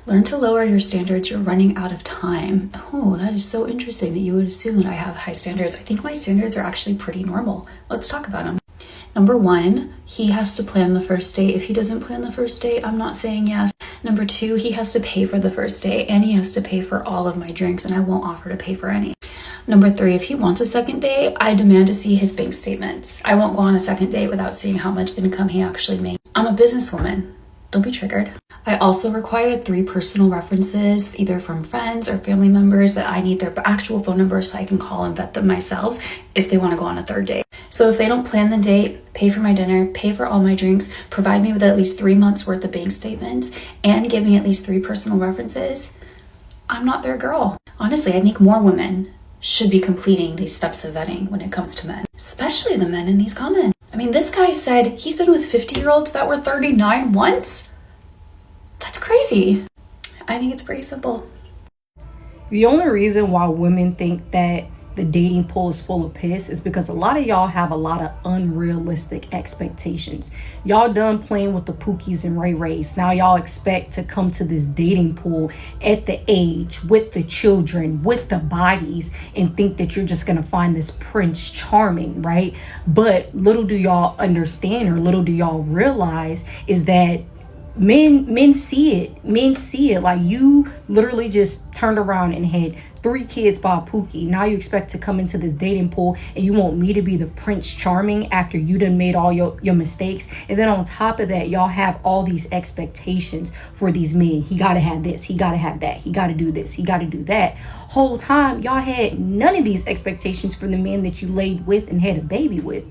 Learn to lower your standards. You're running out of time. Oh, that is so interesting that you would assume that I have high standards. I think my standards are actually pretty normal. Let's talk about them. Number one, he has to plan the first date. If he doesn't plan the first date, I'm not saying yes. Number two, he has to pay for the first date, and he has to pay for all of my drinks, and I won't offer to pay for any. Number three, if he wants a second date, I demand to see his bank statements. I won't go on a second date without seeing how much income he actually makes. I'm a businesswoman. Don't be triggered. I also require 3 personal references, either from friends or family members, that I need their actual phone number so I can call and vet them myself if they want to go on a third date. So if they don't plan the date, pay for my dinner, pay for all my drinks, provide me with at least 3 months worth of bank statements, and give me at least 3 personal references, I'm not their girl. Honestly, I think more women should be completing these steps of vetting when it comes to men, especially the men in these comments. I mean, this guy said he's been with 50-year-olds that were 39 once. That's crazy. I think it's pretty simple. The only reason why women think that the dating pool is full of piss is because a lot of y'all have a lot of unrealistic expectations. Y'all done playing with the Pookies and Ray Rays. Now y'all expect to come to this dating pool at the age, with the children, with the bodies, and think that you're just gonna find this Prince Charming, right? But little do y'all understand, or little do y'all realize, is that men see it. Like, you literally just turned around and had 3 kids by a Pookie. Now you expect to come into this dating pool and you want me to be the Prince Charming after you done made all your mistakes. And then on top of that, y'all have all these expectations for these men. He gotta have this, he gotta have that, he gotta do this, he gotta do that. Whole time y'all had none of these expectations for the men that you laid with and had a baby with.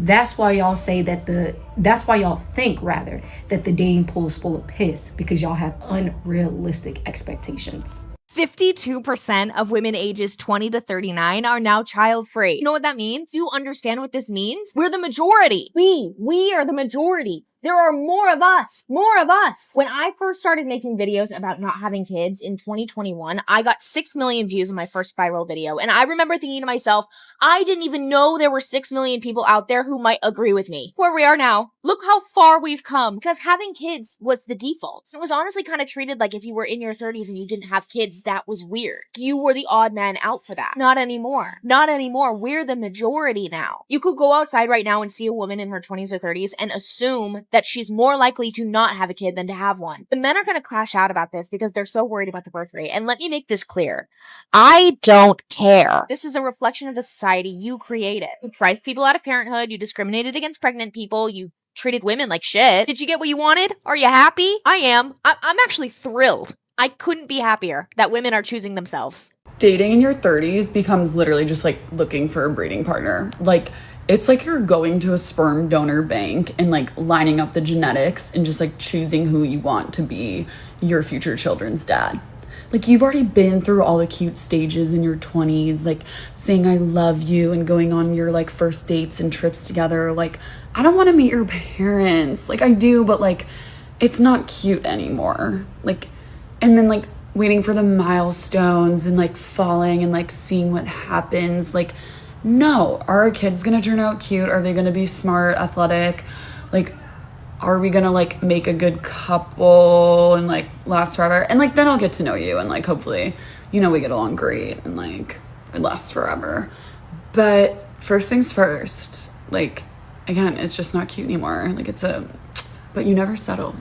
That's why y'all say that's why y'all think rather that the dating pool is full of piss, because y'all have unrealistic expectations. 52% of women ages 20 to 39 are now child-free. You know what that means? You understand what this means? We're the majority. We are the majority. There are more of us. When I first started making videos about not having kids in 2021, I got 6 million views on my first viral video. And I remember thinking to myself, I didn't even know there were 6 million people out there who might agree with me. Where we are now, look how far we've come, because having kids was the default. So it was honestly kind of treated like if you were in your 30s and you didn't have kids, that was weird. You were the odd man out for that. Not anymore. We're the majority now. You could go outside right now and see a woman in her 20s or 30s and assume that she's more likely to not have a kid than to have one. The men are going to crash out about this because they're so worried about the birth rate. And let me make this clear. I don't care. This is a reflection of the society you created. You priced people out of parenthood. You discriminated against pregnant people. You treated women like shit. Did you get what you wanted? Are you happy? I am. I'm actually thrilled. I couldn't be happier that women are choosing themselves. Dating in your 30s becomes literally just like looking for a breeding partner. Like, it's like you're going to a sperm donor bank and like lining up the genetics and just like choosing who you want to be your future children's dad. Like, you've already been through all the cute stages in your 20s, like saying I love you and going on your like first dates and trips together. Like, I don't want to meet your parents. Like, I do, but like, it's not cute anymore. Like, and then like waiting for the milestones and like falling and like seeing what happens. Like, no, are our kids gonna turn out cute? Are they gonna be smart, athletic? Like, are we gonna like make a good couple and like last forever? And like, then I'll get to know you and like, hopefully, you know, we get along great and like it lasts forever. But first things first, like, again, it's just not cute anymore. Like, but you never settle.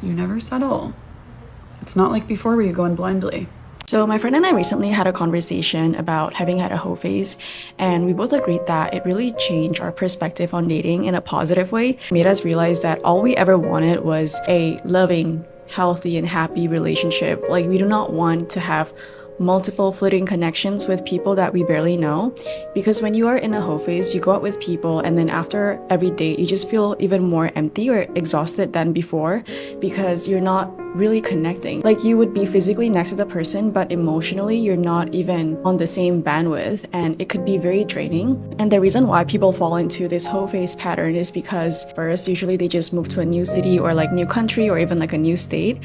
It's not like before where you go in blindly. So my friend and I recently had a conversation about having had a hoe phase, and we both agreed that it really changed our perspective on dating in a positive way. It made us realize that all we ever wanted was a loving, healthy, and happy relationship. Like, we do not want to have multiple fleeting connections with people that we barely know, because when you are in a hoe phase, you go out with people and then after every date you just feel even more empty or exhausted than before, because you're not really connecting. Like, you would be physically next to the person, but emotionally you're not even on the same bandwidth, and it could be very draining. And the reason why people fall into this hoe phase pattern is because first, usually they just move to a new city or like new country or even like a new state,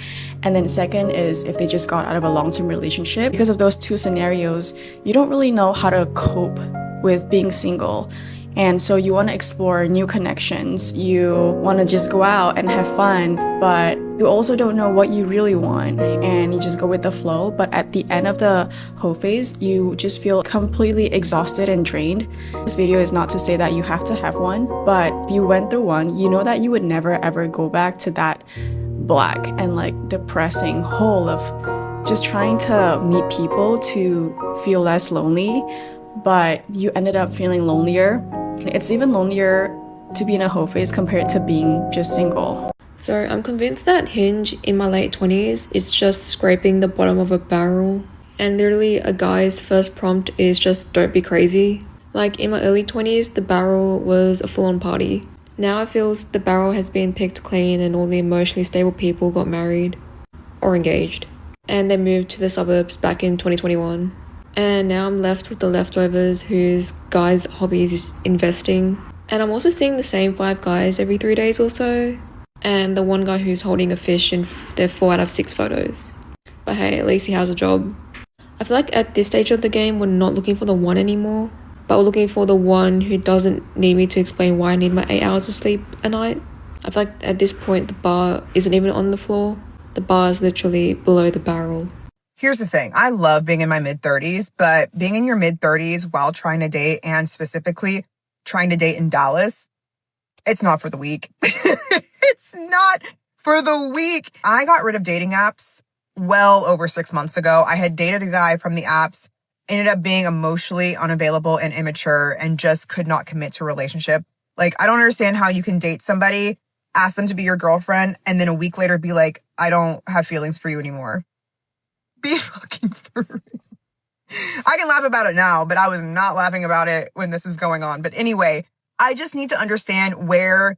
and then second is if they just got out of a long-term relationship. Because of those two scenarios, you don't really know how to cope with being single. And so you want to explore new connections, you want to just go out and have fun, but You also don't know what you really want and you just go with the flow, but at the end of the hoe phase, you just feel completely exhausted and drained. This video is not to say that you have to have one, but if you went through one, you know that you would never ever go back to that black and like depressing hole of just trying to meet people to feel less lonely, but you ended up feeling lonelier. It's even lonelier to be in a hoe phase compared to being just single. So I'm convinced that Hinge in my late 20s is just scraping the bottom of a barrel. And literally a guy's first prompt is just don't be crazy. Like in my early 20s, the barrel was a full-on party. Now it feels the barrel has been picked clean and all the emotionally stable people got married or engaged. And they moved to the suburbs back in 2021. And now I'm left with the leftovers whose guys' hobbies is investing. And I'm also seeing the same 5 guys every 3 days or so. And the one guy who's holding a fish in their 4 out of 6 photos. But hey, at least he has a job. I feel like at this stage of the game, we're not looking for the one anymore, but we're looking for the one who doesn't need me to explain why I need my 8 hours of sleep a night. I feel like at this point, the bar isn't even on the floor. The bar is literally below the barrel. Here's the thing. I love being in my mid-30s, but being in your mid-30s while trying to date, and specifically trying to date in Dallas, it's not for the weak. It's not for the weak. I got rid of dating apps well over 6 months ago. I had dated a guy from the apps, ended up being emotionally unavailable and immature, and just could not commit to a relationship. Like, I don't understand how you can date somebody, ask them to be your girlfriend, and then a week later be like, I don't have feelings for you anymore. Be fucking for real. I can laugh about it now, but I was not laughing about it when this was going on. But anyway, I just need to understand where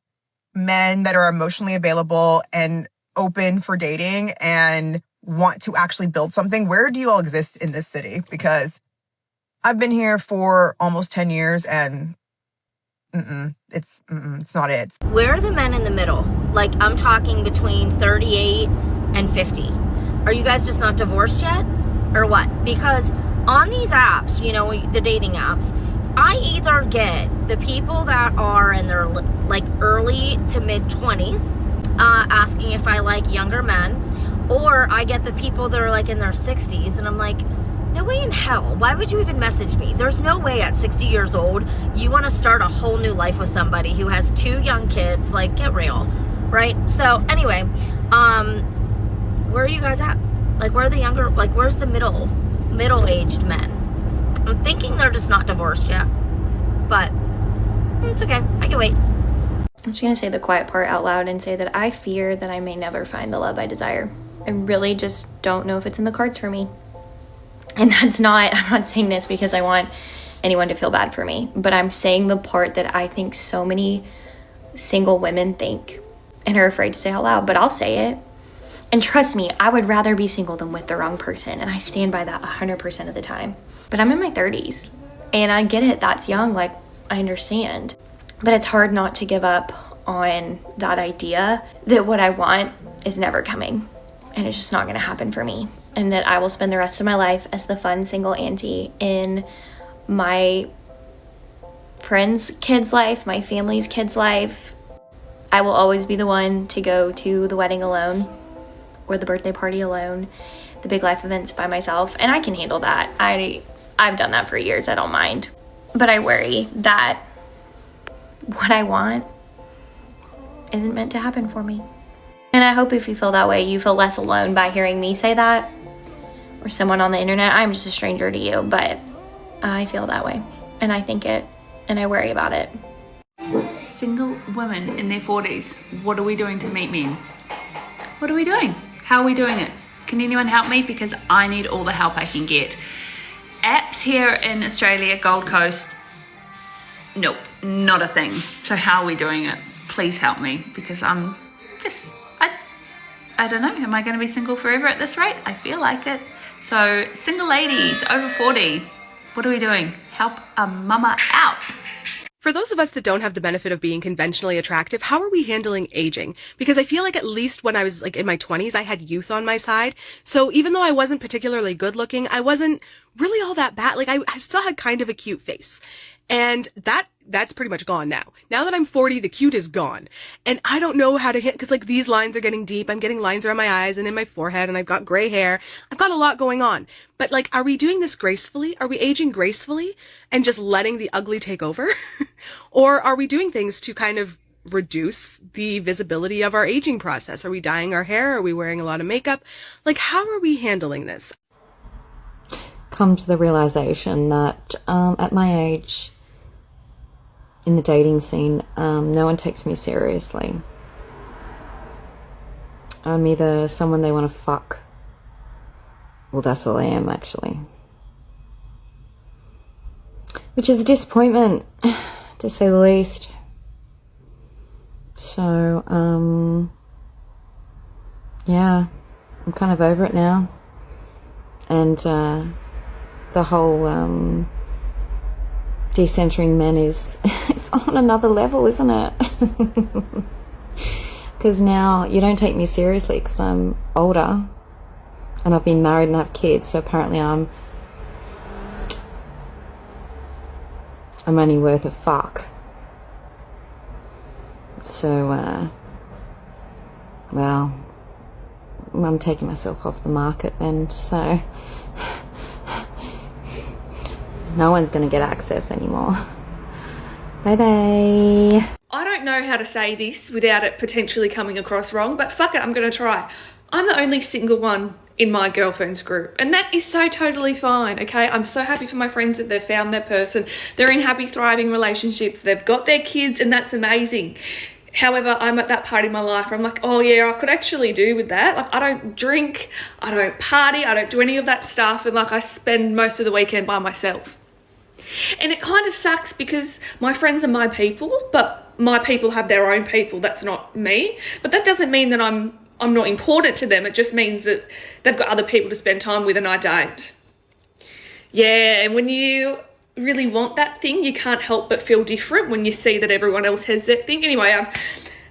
men that are emotionally available and open for dating and want to actually build something, where do you all exist in this city? Because I've been here for almost 10 years and it's not it. Where are the men in the middle? Like, I'm talking between 38 and 50. Are you guys just not divorced yet? Or what? Because on these apps, you know, the dating apps, I either get the people that are in their like early to mid 20s asking if I like younger men, or I get the people that are like in their 60s, and I'm like, no way in hell. Why would you even message me? There's no way at 60 years old you want to start a whole new life with somebody who has 2 young kids. Like, get real, right? So anyway, where are you guys at? Like, where are the younger, like, where's the middle-aged men? I'm thinking they're just not divorced yet, but it's okay. I can wait. I'm just gonna say the quiet part out loud and say that I fear that I may never find the love I desire. I really just don't know if it's in the cards for me. And I'm not saying this because I want anyone to feel bad for me, but I'm saying the part that I think so many single women think and are afraid to say out loud, but I'll say it. And trust me, I would rather be single than with the wrong person, and I stand by that 100% of the time. But I'm in my 30s, and I get it, that's young, like, I understand. But it's hard not to give up on that idea that what I want is never coming, and it's just not gonna happen for me. And that I will spend the rest of my life as the fun single auntie in my friend's kid's life, my family's kid's life. I will always be the one to go to the wedding alone, or the birthday party alone, the big life events by myself, and I can handle that. I've done that for years, I don't mind. But I worry that what I want isn't meant to happen for me. And I hope if you feel that way, you feel less alone by hearing me say that, or someone on the internet. I'm just a stranger to you, but I feel that way, and I think it, and I worry about it. Single women in their 40s, what are we doing to meet men? What are we doing? How are we doing it? Can anyone help me? Because I need all the help I can get. Apps here in Australia, Gold Coast, nope, not a thing. So how are we doing it? Please help me, because I'm just, I don't know, am I going to be single forever at this rate? I feel like it. So single ladies over 40, what are we doing? Help a mama out. For those of us that don't have the benefit of being conventionally attractive, how are we handling aging? Because I feel like at least when I was like in my 20s, I had youth on my side. So even though I wasn't particularly good looking, I wasn't really all that bad. Like I still had kind of a cute face. And that that's pretty much gone now. Now that I'm 40, the cute is gone. And I don't know how to hit, because like these lines are getting deep. I'm getting lines around my eyes and in my forehead, and I've got gray hair. I've got a lot going on. But like, are we doing this gracefully? Are we aging gracefully and just letting the ugly take over? Or are we doing things to kind of reduce the visibility of our aging process? Are we dyeing our hair? Are we wearing a lot of makeup? Like, how are we handling this? Come to the realization that at my age, in the dating scene, no one takes me seriously. I'm either someone they want to fuck. Well, that's all I am, actually. Which is a disappointment, to say the least. So, yeah, I'm kind of over it now. And the whole decentering men is it's on another level, isn't it? Because now you don't take me seriously because I'm older and I've been married and have kids, so apparently I'm only worth a fuck. So well, I'm taking myself off the market then, so no one's going to get access anymore. Bye-bye. I don't know how to say this without it potentially coming across wrong, but fuck it, I'm going to try. I'm the only single one in my girlfriends group, and that is so totally fine, okay? I'm so happy for my friends that they've found their person. They're in happy, thriving relationships. They've got their kids, and that's amazing. However, I'm at that part in my life where I'm like, oh yeah, I could actually do with that. Like, I don't drink, I don't party, I don't do any of that stuff, and like, I spend most of the weekend by myself. And it kind of sucks because my friends are my people, but my people have their own people. That's not me. But that doesn't mean that I'm not important to them. It just means that they've got other people to spend time with and I don't. Yeah, and when you really want that thing, you can't help but feel different when you see that everyone else has that thing. Anyway,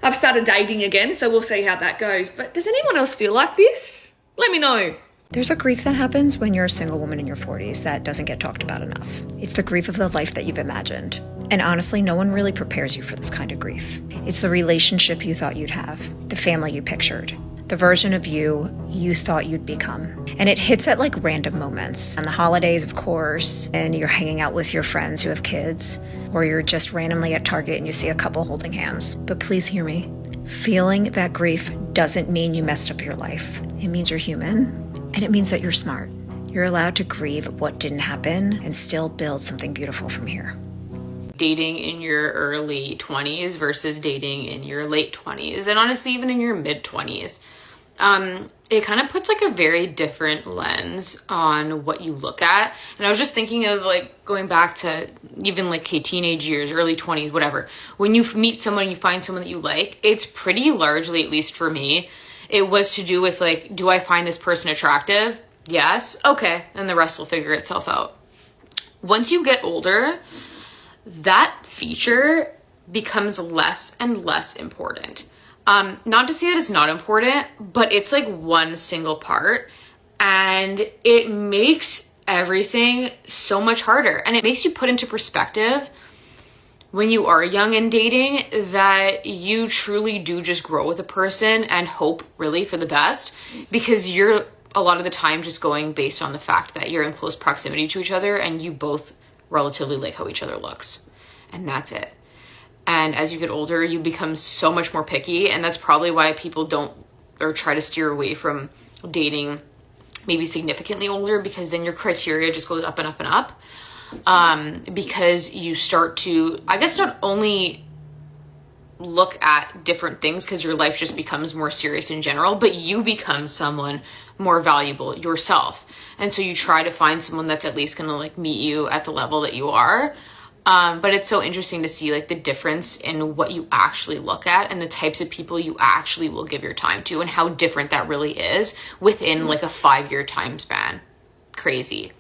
I've started dating again, so we'll see how that goes. But does anyone else feel like this? Let me know. There's a grief that happens when you're a single woman in your 40s that doesn't get talked about enough. It's the grief of the life that you've imagined. And honestly, no one really prepares you for this kind of grief. It's the relationship you thought you'd have, the family you pictured, the version of you thought you'd become. And it hits at like random moments. On the holidays, of course, and you're hanging out with your friends who have kids, or you're just randomly at Target and you see a couple holding hands. But please hear me. Feeling that grief doesn't mean you messed up your life. It means you're human. And it means that you're smart. You're allowed to grieve what didn't happen and still build something beautiful from here. Dating in your early 20s versus dating in your late 20s, and honestly, even in your mid 20s, it kind of puts like a very different lens on what you look at. And I was just thinking of like going back to even like teenage years, early 20s, whatever. When you meet someone, you find someone that you like, it's pretty largely, at least for me, it was to do with like, do I find this person attractive? Yes. Okay. And the rest will figure itself out. Once you get older, that feature becomes less and less important. Not to say that it's not important, but it's like one single part, and it makes everything so much harder. And it makes you put into perspective when you are young and dating that you truly do just grow with a person and hope really for the best, because you're a lot of the time just going based on the fact that you're in close proximity to each other and you both relatively like how each other looks. And that's it. And as you get older, you become so much more picky, and that's probably why people don't or try to steer away from dating maybe significantly older, because then your criteria just goes up and up and up. Because you start to, I guess, not only look at different things because your life just becomes more serious in general, but you become someone more valuable yourself. And so you try to find someone that's at least going to like meet you at the level that you are. But it's so interesting to see like the difference in what you actually look at and the types of people you actually will give your time to, and how different that really is within like a 5-year time span. Crazy.